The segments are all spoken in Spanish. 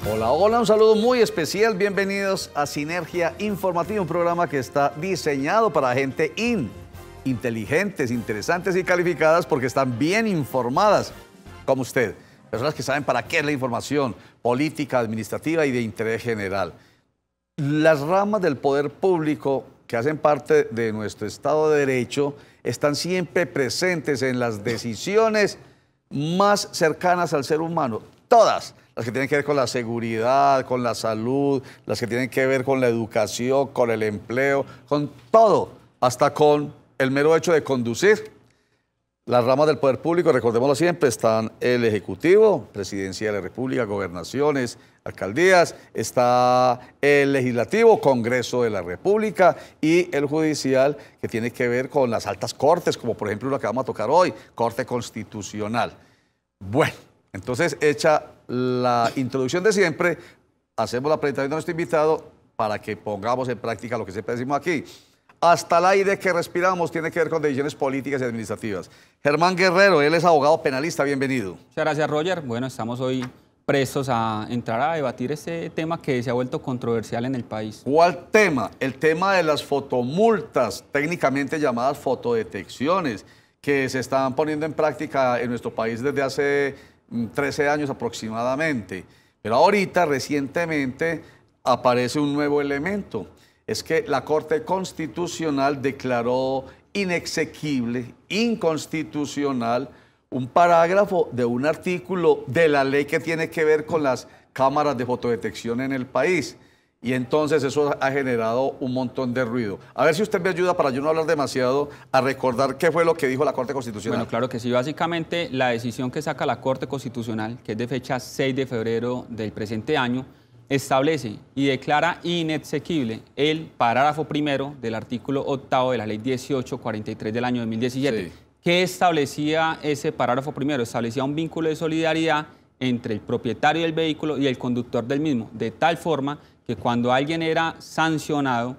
Hola, hola, un saludo muy especial. Bienvenidos a Sinergia Informativa, un programa que está diseñado para gente inteligentes, interesantes y calificadas porque están bien informadas, como usted. Personas que saben para qué es la información política, administrativa y de interés general. Las ramas del poder público que hacen parte de nuestro Estado de Derecho están siempre presentes en las decisiones más cercanas al ser humano. Todas. Las que tienen que ver con la seguridad, con la salud, las que tienen que ver con la educación, con el empleo, con todo, hasta con el mero hecho de conducir. Las ramas del poder público, recordémoslo siempre, están el Ejecutivo, Presidencia de la República, Gobernaciones, Alcaldías, está el Legislativo, Congreso de la República y el Judicial, que tiene que ver con las altas cortes, como por ejemplo lo que vamos a tocar hoy, Corte Constitucional. Bueno, entonces hecha la introducción de siempre, hacemos la presentación de nuestro invitado para que pongamos en práctica lo que siempre decimos aquí. Hasta el aire que respiramos tiene que ver con decisiones políticas y administrativas. Germán Guerrero, él es abogado penalista, bienvenido. Muchas gracias, Roger. Bueno, estamos hoy prestos a entrar a debatir este tema que se ha vuelto controversial en el país. ¿Cuál tema? El tema de las fotomultas, técnicamente llamadas fotodetecciones, que se están poniendo en práctica en nuestro país desde hace 13 años aproximadamente. Pero ahorita, recientemente, aparece un nuevo elemento. Es que la Corte Constitucional declaró inexequible, inconstitucional, un parágrafo de un artículo de la ley que tiene que ver con las cámaras de fotodetección en el país. Y entonces eso ha generado un montón de ruido. A ver si usted me ayuda, para yo no hablar demasiado, a recordar qué fue lo que dijo la Corte Constitucional. Bueno, claro que sí. Básicamente, la decisión que saca la Corte Constitucional, que es de fecha 6 de febrero del presente año, establece y declara inexequible el parágrafo primero del artículo 8º de la Ley 1843 del año 2017. Sí. ¿Qué establecía ese parágrafo primero? Establecía un vínculo de solidaridad entre el propietario del vehículo y el conductor del mismo, de tal forma que cuando alguien era sancionado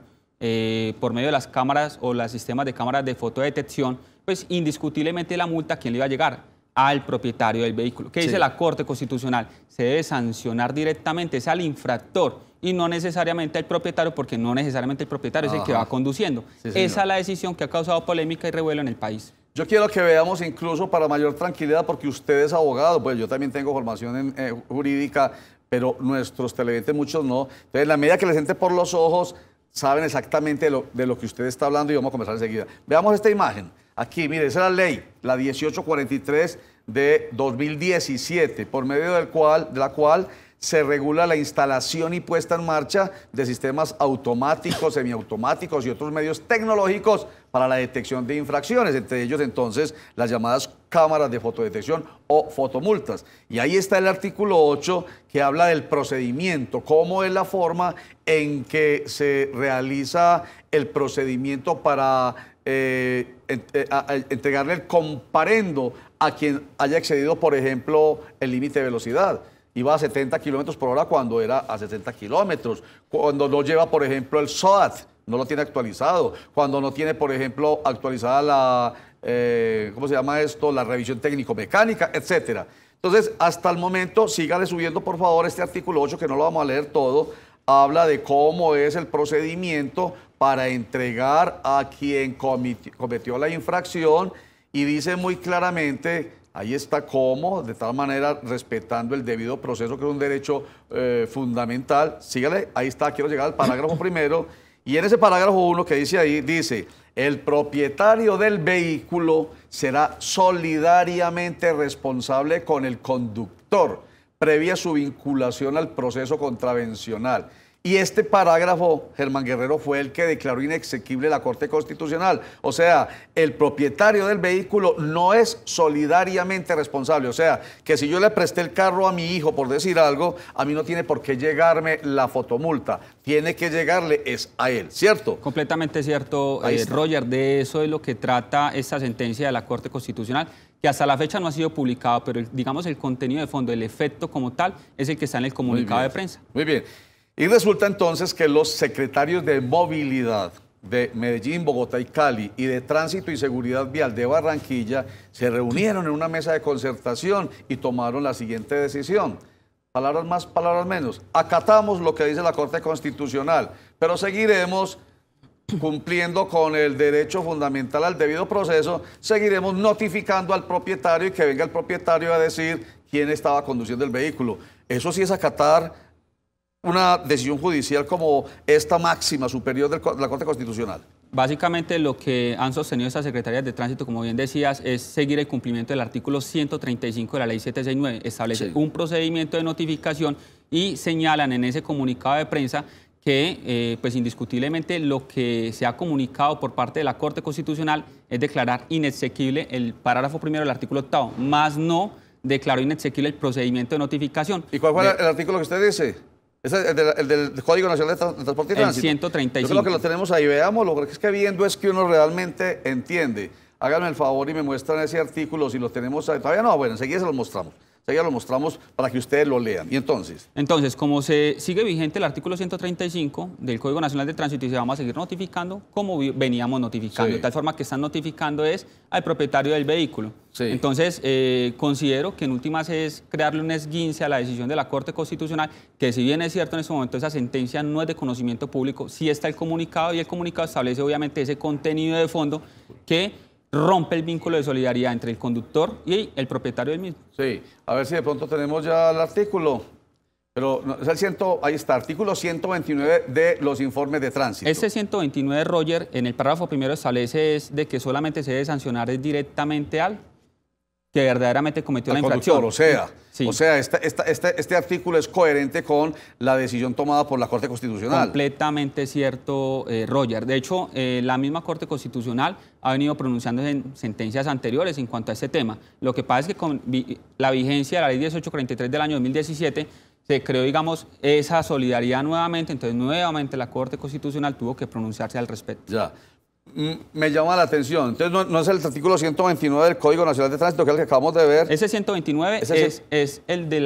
por medio de las cámaras o los sistemas de cámaras de fotodetección, pues indiscutiblemente la multa, ¿a quién le iba a llegar? Al propietario del vehículo. ¿Qué dice la Corte Constitucional? Se debe sancionar directamente, es al infractor y no necesariamente al propietario, porque no necesariamente el propietario es el que va conduciendo. Sí, esa es la decisión que ha causado polémica y revuelo en el país. Yo quiero que veamos incluso para mayor tranquilidad, porque usted es abogado, pues yo también tengo formación jurídica, pero nuestros televidentes muchos no. Entonces, en la medida que les entre por los ojos, saben exactamente de lo que usde está hablando y vamos a comenzar enseguida. Veamos esta imagen. Aquí, mire, esa es la ley, la 1843 de 2017, por medio de la cual se regula la instalación y puesta en marcha de sistemas automáticos, semiautomáticos y otros medios tecnológicos para la detección de infracciones, entre ellos entonces las llamadas cámaras de fotodetección o fotomultas. Y ahí está el artículo 8 que habla del procedimiento, cómo es la forma en que se realiza el procedimiento para entregarle el comparendo a quien haya excedido, por ejemplo, el límite de velocidad. Iba a 70 kilómetros por hora cuando era a 60 kilómetros. Cuando no lleva, por ejemplo, el SOAT, no lo tiene actualizado. Cuando no tiene, por ejemplo, actualizada la, ¿cómo se llama esto? La revisión técnico-mecánica, etcétera. Entonces, hasta el momento, sígale subiendo, por favor, este artículo 8, que no lo vamos a leer todo. Habla de cómo es el procedimiento para entregar a quien cometió la infracción y dice muy claramente, ahí está cómo, de tal manera respetando el debido proceso, que es un derecho fundamental. Sígale, ahí está, quiero llegar al parágrafo primero. Y en ese parágrafo 1 que dice ahí, dice, el propietario del vehículo será solidariamente responsable con el conductor, previa su vinculación al proceso contravencional. Y este parágrafo, Germán Guerrero, fue el que declaró inexequible la Corte Constitucional. O sea, el propietario del vehículo no es solidariamente responsable. O sea, que si yo le presté el carro a mi hijo, por decir algo, a mí no tiene por qué llegarme la fotomulta. Tiene que llegarle es a él, ¿cierto? Completamente cierto, Roger. De eso es lo que trata esta sentencia de la Corte Constitucional, que hasta la fecha no ha sido publicado, pero digamos el contenido de fondo, el efecto como tal, es el que está en el comunicado de prensa. Muy bien. Y resulta entonces que los secretarios de movilidad de Medellín, Bogotá y Cali y de Tránsito y Seguridad Vial de Barranquilla se reunieron en una mesa de concertación y tomaron la siguiente decisión. palabras más, palabras menos. Acatamos lo que dice la Corte Constitucional, pero seguiremos cumpliendo con el derecho fundamental al debido proceso, seguiremos notificando al propietario y que venga el propietario a decir quién estaba conduciendo el vehículo. Eso sí es acatar una decisión judicial como esta máxima superior de la Corte Constitucional. Básicamente lo que han sostenido estas secretarías de tránsito, como bien decías, es seguir el cumplimiento del artículo 135 de la ley 769. Establece un procedimiento de notificación y señalan en ese comunicado de prensa que pues indiscutiblemente lo que se ha comunicado por parte de la Corte Constitucional es declarar inexequible el parágrafo primero del artículo 8º, más no declaró inexequible el procedimiento de notificación. ¿Y cuál fue el artículo que usted dice? ¿Es el del Código Nacional de Transporte y Tránsito? El 135. Yo creo que lo tenemos ahí, veámoslo, porque es que viendo es que uno realmente entiende. Háganme el favor y me muestran ese artículo, si lo tenemos ahí. Todavía no, bueno, enseguida se los mostramos. Enseguida lo mostramos para que ustedes lo lean. ¿Y entonces? Entonces, como se sigue vigente el artículo 135 del Código Nacional de Tránsito y se vamos a seguir notificando como veníamos notificando, de tal forma que están notificando es al propietario del vehículo. Entonces, considero que en últimas es crearle un esguince a la decisión de la Corte Constitucional, que si bien es cierto en este momento esa sentencia no es de conocimiento público, sí está el comunicado y el comunicado establece obviamente ese contenido de fondo que rompe el vínculo de solidaridad entre el conductor y el propietario del mismo. Sí, a ver si de pronto tenemos ya el artículo, pero no, es el ahí está, artículo 129 de los informes de tránsito. Ese 129, Roger, en el párrafo primero establece es de que solamente se debe sancionar directamente al que verdaderamente cometió la infracción. O sea, este artículo es coherente con la decisión tomada por la Corte Constitucional. Completamente cierto, Roger. De hecho, la misma Corte Constitucional ha venido pronunciándose en sentencias anteriores en cuanto a este tema. Lo que pasa es que con la vigencia de la Ley 1843 del año 2017 se creó, digamos, esa solidaridad nuevamente, entonces nuevamente la Corte Constitucional tuvo que pronunciarse al respecto. Ya. Me llama la atención. Entonces, no es el artículo 129 del Código Nacional de Tránsito, que es el que acabamos de ver. Ese 129 es el de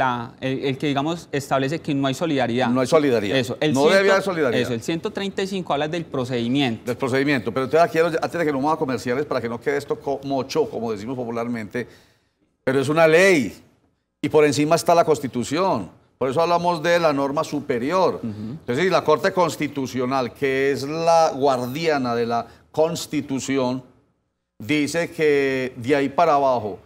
el que, digamos, establece que no hay solidaridad. No hay solidaridad. Eso. No debe haber solidaridad. Eso, el 135 habla del procedimiento. Del procedimiento. Pero entonces quiero, antes de que nos vamos a comerciales, para que no quede esto mocho, como decimos popularmente, pero es una ley y por encima está la Constitución. Por eso hablamos de la norma superior. Entonces, la Corte Constitucional, que es la guardiana de la Constitución, dice que de ahí para abajo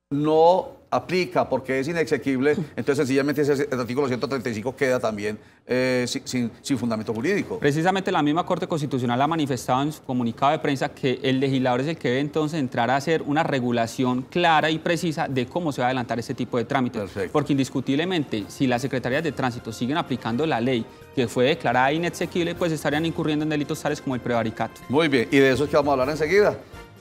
no aplica porque es inexequible, entonces sencillamente ese artículo 135 queda también sin fundamento jurídico. Precisamente la misma Corte Constitucional ha manifestado en su comunicado de prensa que el legislador es el que debe entonces entrar a hacer una regulación clara y precisa de cómo se va a adelantar este tipo de trámites. Perfecto. Porque indiscutiblemente, si las secretarías de tránsito siguen aplicando la ley que fue declarada inexequible, pues estarían incurriendo en delitos tales como el prevaricato. Muy bien, y de eso es que vamos a hablar enseguida.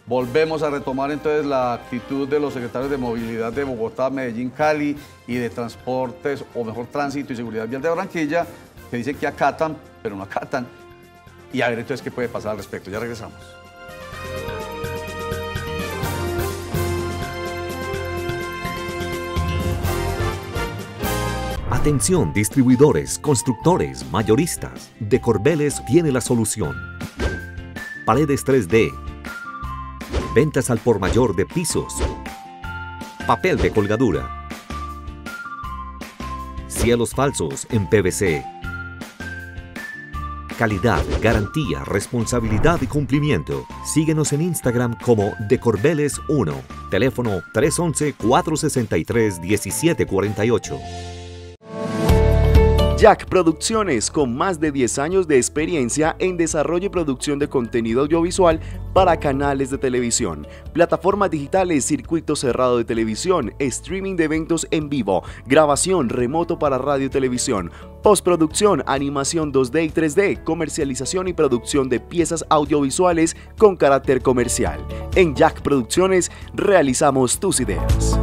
Volvemos a retomar entonces la actitud de los secretarios de Movilidad de Bogotá, Medellín, Cali y de Transportes, o mejor Tránsito y Seguridad Vial de Barranquilla, que dicen que acatan, pero no acatan. Y a ver entonces qué puede pasar al respecto. Ya regresamos. Atención, distribuidores, constructores, mayoristas. De Corbeles tiene la solución. Paredes 3D. Ventas al por mayor de pisos. Papel de colgadura. Cielos falsos en PVC. Calidad, garantía, responsabilidad y cumplimiento. Síguenos en Instagram como decorbeles1. Teléfono 311-463-1748. Jack Producciones, con más de 10 años de experiencia en desarrollo y producción de contenido audiovisual para canales de televisión, plataformas digitales, circuito cerrado de televisión, streaming de eventos en vivo, grabación remoto para radio y televisión, postproducción, animación 2D y 3D, comercialización y producción de piezas audiovisuales con carácter comercial. En Jack Producciones realizamos tus ideas.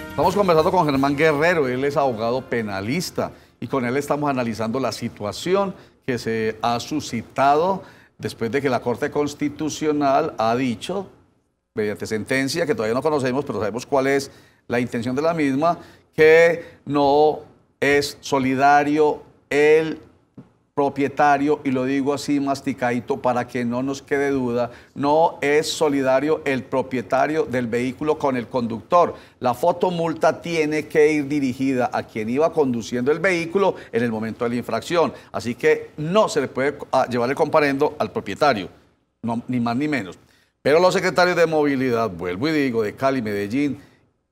Estamos conversando con Germán Guerrero, él es abogado penalista y con él estamos analizando la situación que se ha suscitado después de que la Corte Constitucional ha dicho, mediante sentencia que todavía no conocemos, pero sabemos cuál es la intención de la misma, que no es solidario el propietario, y lo digo así masticadito para que no nos quede duda, no es solidario el propietario del vehículo con el conductor. La fotomulta tiene que ir dirigida a quien iba conduciendo el vehículo en el momento de la infracción. Así que no se le puede llevar el comparendo al propietario, no, ni más ni menos. Pero los secretarios de movilidad, vuelvo y digo, de Cali, Medellín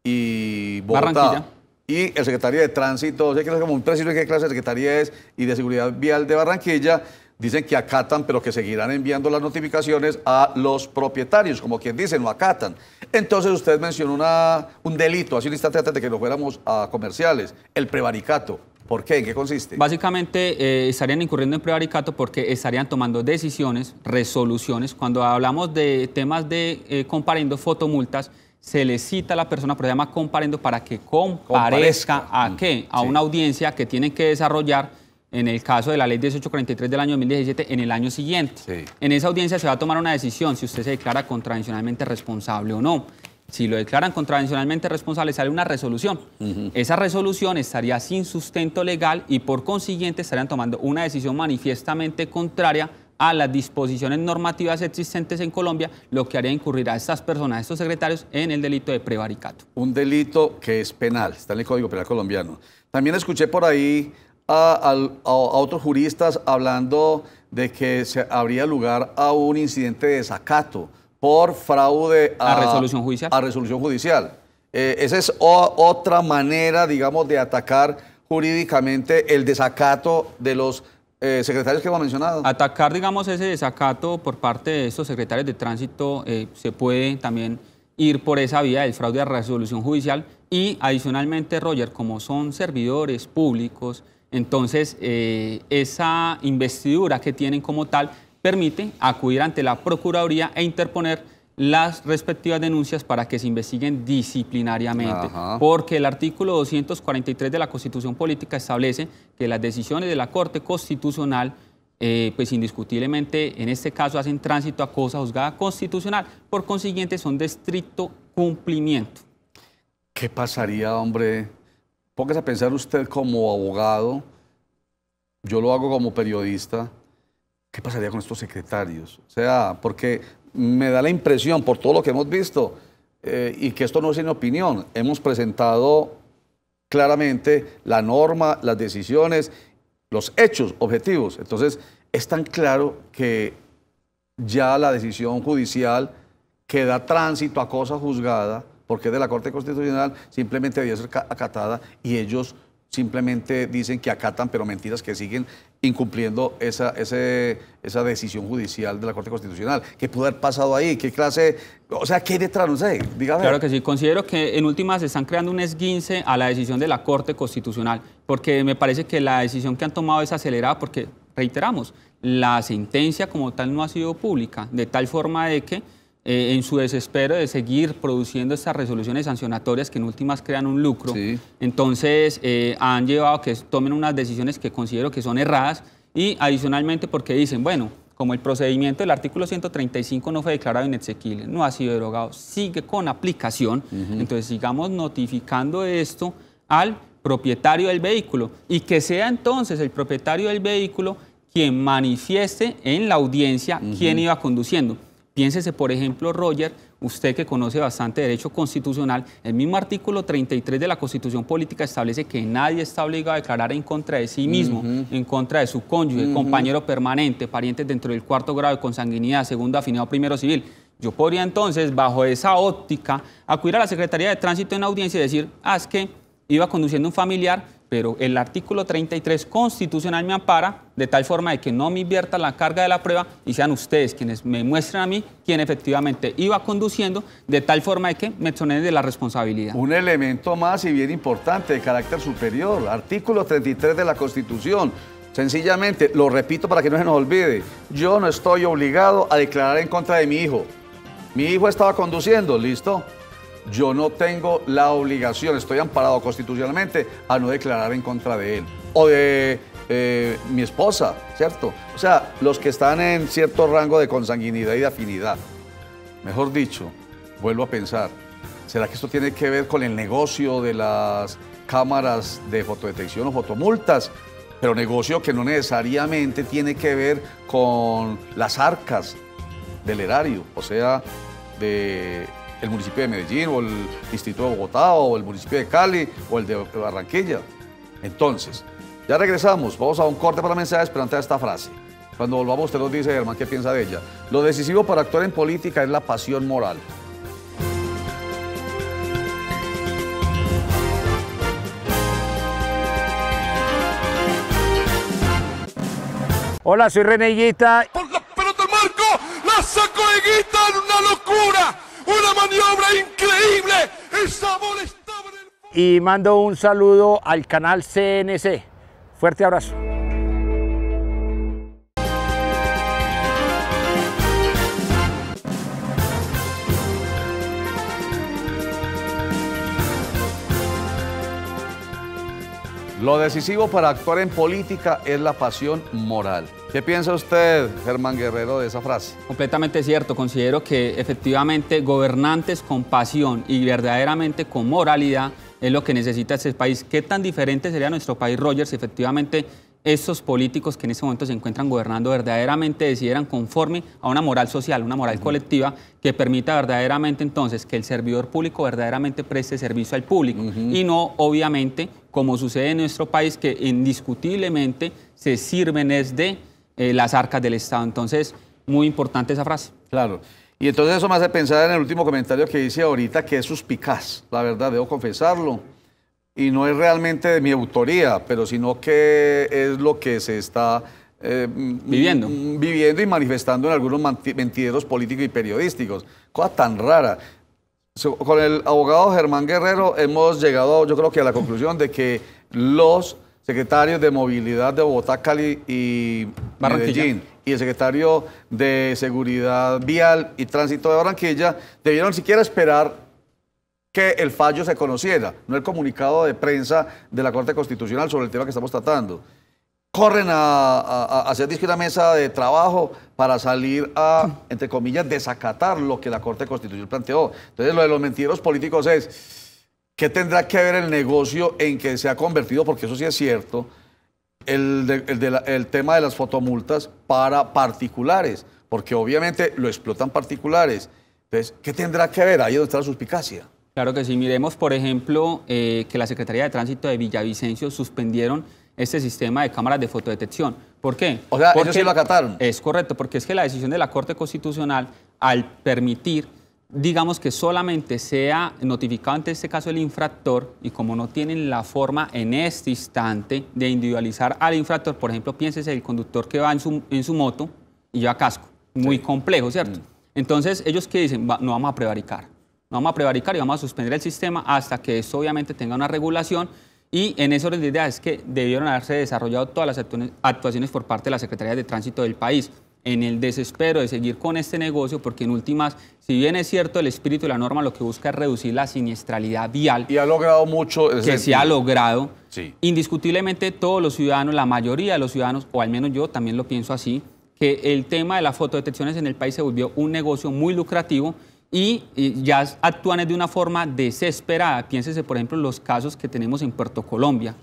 y Bogotá, Barranquilla, y el secretario de Tránsito, sé que no es como un preciso de qué clase de secretaría es, y de Seguridad Vial de Barranquilla, dicen que acatan, pero que seguirán enviando las notificaciones a los propietarios, como quien dice, no acatan. Entonces usted mencionó un delito, hace un instante antes de que nos fuéramos a comerciales, el prevaricato. ¿Por qué? ¿En qué consiste? básicamente estarían incurriendo en prevaricato porque estarían tomando decisiones, resoluciones. Cuando hablamos de temas de comparendo, fotomultas, se le cita a la persona, pero se llama comparendo, para que comparezca ¿a qué? A una audiencia que tienen que desarrollar, en el caso de la ley 1843 del año 2017, en el año siguiente. Sí. En esa audiencia se va a tomar una decisión si usted se declara contravencionalmente responsable o no. Si lo declaran contravencionalmente responsable, sale una resolución. Esa resolución estaría sin sustento legal y por consiguiente estarían tomando una decisión manifiestamente contraria a las disposiciones normativas existentes en Colombia, lo que haría incurrir a estas personas, a estos secretarios, en el delito de prevaricato. Un delito que es penal, está en el Código Penal colombiano. También escuché por ahí a otros juristas hablando de que habría lugar a un incidente de desacato por fraude a resolución judicial. A resolución judicial. Esa es otra manera, digamos, de atacar jurídicamente el desacato de los secretarios que hemos mencionado. Atacar, digamos, ese desacato por parte de estos secretarios de tránsito se puede también ir por esa vía del fraude a resolución judicial y adicionalmente, Roger, como son servidores públicos, entonces esa investidura que tienen como tal permite acudir ante la Procuraduría e interponer las respectivas denuncias para que se investiguen disciplinariamente. Ajá. Porque el artículo 243 de la Constitución Política establece que las decisiones de la Corte Constitucional, pues indiscutiblemente en este caso hacen tránsito a cosa juzgada constitucional, por consiguiente son de estricto cumplimiento. ¿Qué pasaría, hombre? Póngase a pensar usted como abogado, yo lo hago como periodista, ¿qué pasaría con estos secretarios? O sea, porque me da la impresión, por todo lo que hemos visto, y que esto no es sin opinión, hemos presentado claramente la norma, las decisiones, los hechos objetivos. Entonces, es tan claro que ya la decisión judicial que da tránsito a cosa juzgada, porque es de la Corte Constitucional, simplemente debía ser acatada, y ellos simplemente dicen que acatan, pero mentiras, que siguen incumpliendo esa decisión judicial de la Corte Constitucional. ¿Qué pudo haber pasado ahí? ¿Qué clase? O sea, ¿qué hay detrás? No sé, dígame. Claro que sí. Considero que en últimas se están creando un esguince a la decisión de la Corte Constitucional, porque me parece que la decisión que han tomado es acelerada, porque, reiteramos, la sentencia como tal no ha sido pública, de tal forma de que en su desespero de seguir produciendo estas resoluciones sancionatorias que en últimas crean un lucro, sí, entonces han llevado a que tomen unas decisiones que considero que son erradas y adicionalmente porque dicen, bueno, como el procedimiento del artículo 135 no fue declarado inexequible, no ha sido derogado, sigue con aplicación, entonces sigamos notificando esto al propietario del vehículo y que sea entonces el propietario del vehículo quien manifieste en la audiencia quién iba conduciendo. Piénsese, por ejemplo, Roger, usted que conoce bastante derecho constitucional, el mismo artículo 33 de la Constitución Política establece que nadie está obligado a declarar en contra de sí mismo, en contra de su cónyuge, compañero permanente, parientes dentro del 4º grado de consanguinidad, segundo afinado, primero civil. Yo podría entonces, bajo esa óptica, acudir a la Secretaría de Tránsito en audiencia y decir, es que iba conduciendo un familiar, pero el artículo 33 constitucional me ampara de tal forma de que no me invierta la carga de la prueba y sean ustedes quienes me muestren a mí quién efectivamente iba conduciendo, de tal forma de que me exoneren de la responsabilidad. Un elemento más y bien importante de carácter superior, artículo 33 de la Constitución. Sencillamente, lo repito para que no se nos olvide, yo no estoy obligado a declarar en contra de mi hijo. Mi hijo estaba conduciendo, ¿listo? Yo no tengo la obligación, estoy amparado constitucionalmente a no declarar en contra de él o de mi esposa, ¿cierto? O sea, los que están en cierto rango de consanguinidad y de afinidad. Mejor dicho, vuelvo a pensar, ¿será que esto tiene que ver con el negocio de las cámaras de fotodetección o fotomultas? pero negocio que no necesariamente tiene que ver con las arcas del erario, o sea, del municipio de Medellín, o el distrito de Bogotá, o el municipio de Cali, o el de Barranquilla. Entonces, ya regresamos, vamos a un corte para mensajes, pero antes de esta frase. Cuando volvamos, usted nos dice, Germán, ¿qué piensa de ella? Lo decisivo para actuar en política es la pasión moral. Hola, soy René Higuita. Por la pelota Marco, la sacó Higuita en una locura, una maniobra increíble. Esa bola estaba en el... Y mando un saludo al canal CNC. Fuerte abrazo. Lo decisivo para actuar en política es la pasión moral. ¿Qué piensa usted, Germán Guerrero, de esa frase? Completamente cierto. Considero que efectivamente gobernantes con pasión y verdaderamente con moralidad es lo que necesita este país. ¿Qué tan diferente sería nuestro país, Roger, si efectivamente estos políticos que en este momento se encuentran gobernando verdaderamente decidieran conforme a una moral social, una moral colectiva que permita verdaderamente entonces que el servidor público verdaderamente preste servicio al público y no obviamente como sucede en nuestro país que indiscutiblemente se sirven desde las arcas del Estado. Entonces, muy importante esa frase. Claro. Y entonces eso me hace pensar en el último comentario que hice ahorita, que es suspicaz, la verdad, debo confesarlo. Y no es realmente de mi autoría, pero sino que es lo que se está viviendo y manifestando en algunos mentideros políticos y periodísticos. Cosa tan rara. Con el abogado Germán Guerrero hemos llegado, yo creo que a la conclusión de que los secretarios de Movilidad de Bogotá, Cali y Medellín y el secretario de Seguridad Vial y Tránsito de Barranquilla debieron siquiera esperar que el fallo se conociera, no el comunicado de prensa de la Corte Constitucional sobre el tema que estamos tratando. Corren a hacer una mesa de trabajo para salir a, entre comillas, desacatar lo que la Corte Constitucional planteó. Entonces, lo de los mentiros políticos es, ¿qué tendrá que ver el negocio en que se ha convertido, porque eso sí es cierto, el tema de las fotomultas para particulares? Porque obviamente lo explotan particulares. Entonces, ¿qué tendrá que ver? Ahí es donde está la suspicacia. Claro que sí. Miremos, por ejemplo, que la Secretaría de Tránsito de Villavicencio suspendieron este sistema de cámaras de fotodetección. ¿Por qué? O sea, porque ellos sí lo acataron. Es correcto, porque es que la decisión de la Corte Constitucional, al permitir, digamos, que solamente sea notificado en este caso el infractor, y como no tienen la forma en este instante de individualizar al infractor, por ejemplo, piénsese el conductor que va en su moto y lleva casco. Muy complejo, ¿cierto? Entonces, ellos ¿qué dicen? No vamos a prevaricar. No vamos a prevaricar y vamos a suspender el sistema hasta que esto obviamente tenga una regulación, y en ese orden de ideas es que debieron haberse desarrollado todas las actuaciones por parte de la Secretaría de Tránsito del país, en el desespero de seguir con este negocio, porque en últimas, si bien es cierto el espíritu de la norma lo que busca es reducir la siniestralidad vial. Y ha logrado mucho. Que se ha logrado. Sí. Indiscutiblemente todos los ciudadanos, la mayoría de los ciudadanos, o al menos yo también lo pienso así, que el tema de las fotodetecciones en el país se volvió un negocio muy lucrativo y ya actúan de una forma desesperada. Piénsese, por ejemplo, en los casos que tenemos en Puerto Colombia,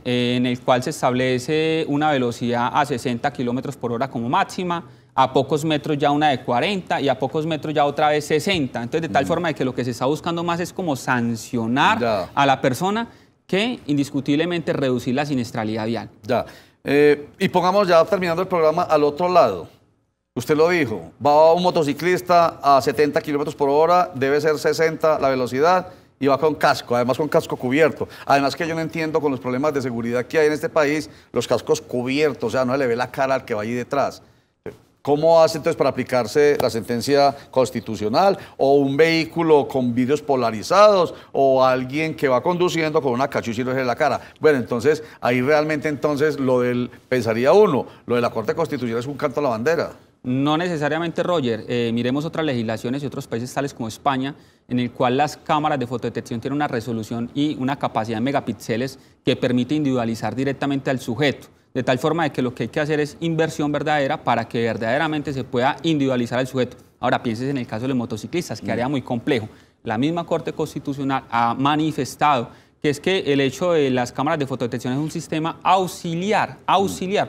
en el cual se establece una velocidad a 60 kilómetros por hora como máxima, a pocos metros ya una de 40 y a pocos metros ya otra vez 60. Entonces, de tal forma de que lo que se está buscando más es como sancionar a la persona que indiscutiblemente reducir la siniestralidad vial. Ya. Y pongamos ya terminando el programa al otro lado. Usted lo dijo, va un motociclista a 70 kilómetros por hora, debe ser 60 la velocidad y va con casco, además con casco cubierto. Además que yo no entiendo con los problemas de seguridad que hay en este país, los cascos cubiertos, o sea, no le ve la cara al que va ahí detrás. ¿Cómo hace entonces para aplicarse la sentencia constitucional? ¿O un vehículo con vidrios polarizados? ¿O alguien que va conduciendo con una cachucha y no se ve la cara? Bueno, entonces, ahí realmente entonces pensaría uno, lo de la Corte Constitucional es un canto a la bandera. No necesariamente, Roger. Miremos otras legislaciones y otros países tales como España, en el cual las cámaras de fotodetección tienen una resolución y una capacidad de megapíxeles que permite individualizar directamente al sujeto, de tal forma de que lo que hay que hacer es inversión verdadera para que verdaderamente se pueda individualizar al sujeto. Ahora, pienses en el caso de los motociclistas, que haría muy complejo. La misma Corte Constitucional ha manifestado que es que el hecho de las cámaras de fotodetección es un sistema auxiliar,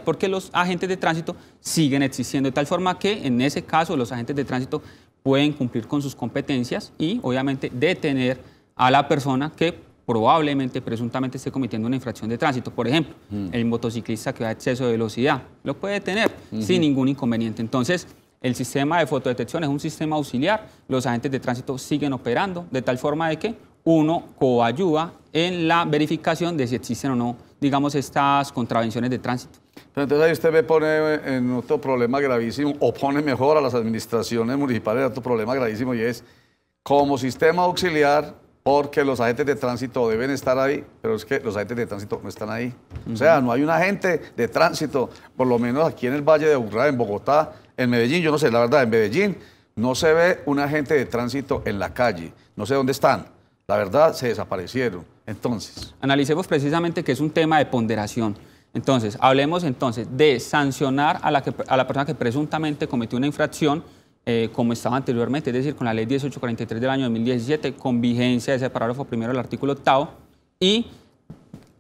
porque los agentes de tránsito siguen existiendo, de tal forma que en ese caso los agentes de tránsito pueden cumplir con sus competencias y obviamente detener a la persona que probablemente, presuntamente esté cometiendo una infracción de tránsito. Por ejemplo, el motociclista que va a exceso de velocidad, lo puede detener sin ningún inconveniente. Entonces, el sistema de fotodetección es un sistema auxiliar, los agentes de tránsito siguen operando de tal forma de que uno coayuda en la verificación de si existen o no, digamos, estas contravenciones de tránsito. Pero entonces ahí usted me pone en otro problema gravísimo, o pone mejor a las administraciones municipales en otro problema gravísimo, y es como sistema auxiliar, porque los agentes de tránsito deben estar ahí, pero es que los agentes de tránsito no están ahí. O sea, no hay un agente de tránsito, por lo menos aquí en el Valle de Aburrá, en Bogotá, en Medellín, yo no sé, la verdad, en Medellín no se ve un agente de tránsito en la calle, no sé dónde están. La verdad, se desaparecieron. Entonces, analicemos precisamente que es un tema de ponderación. Entonces, hablemos entonces de sancionar a la persona que presuntamente cometió una infracción, como estaba anteriormente, es decir, con la ley 1843 del año 2017, con vigencia de ese parágrafo primero del artículo 8, y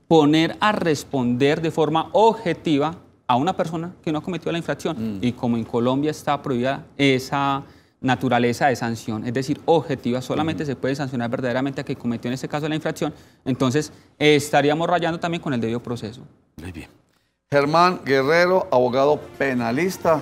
poner a responder de forma objetiva a una persona que no ha cometido la infracción. Y como en Colombia está prohibida esa naturaleza de sanción, es decir, objetiva, solamente se puede sancionar verdaderamente a quien cometió en este caso la infracción, entonces estaríamos rayando también con el debido proceso. Muy bien. Germán Guerrero, abogado penalista,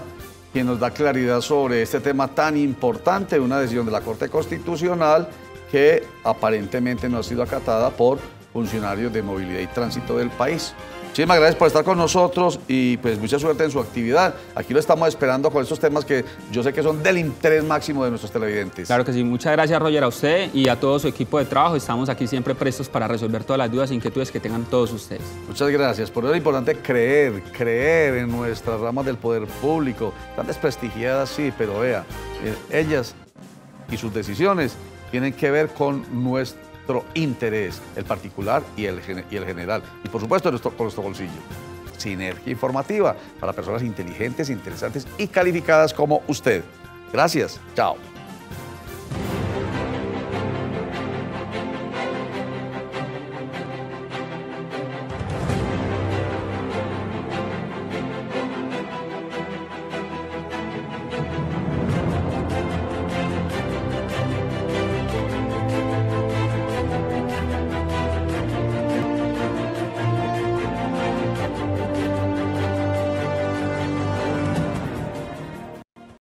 quien nos da claridad sobre este tema tan importante, una decisión de la Corte Constitucional que aparentemente no ha sido acatada por funcionarios de movilidad y tránsito del país. Muchísimas gracias por estar con nosotros y pues mucha suerte en su actividad. Aquí lo estamos esperando con estos temas que yo sé que son del interés máximo de nuestros televidentes. Claro que sí. Muchas gracias, Roger, a usted y a todo su equipo de trabajo. Estamos aquí siempre prestos para resolver todas las dudas e inquietudes que tengan todos ustedes. Muchas gracias. Por eso es importante creer en nuestras ramas del poder público. Están desprestigiadas, sí, pero vea, ellas y sus decisiones tienen que ver con nuestro interés, el particular y el general. Y por supuesto con nuestro bolsillo. Sinergia informativa para personas inteligentes, interesantes y calificadas como usted. Gracias. Chao.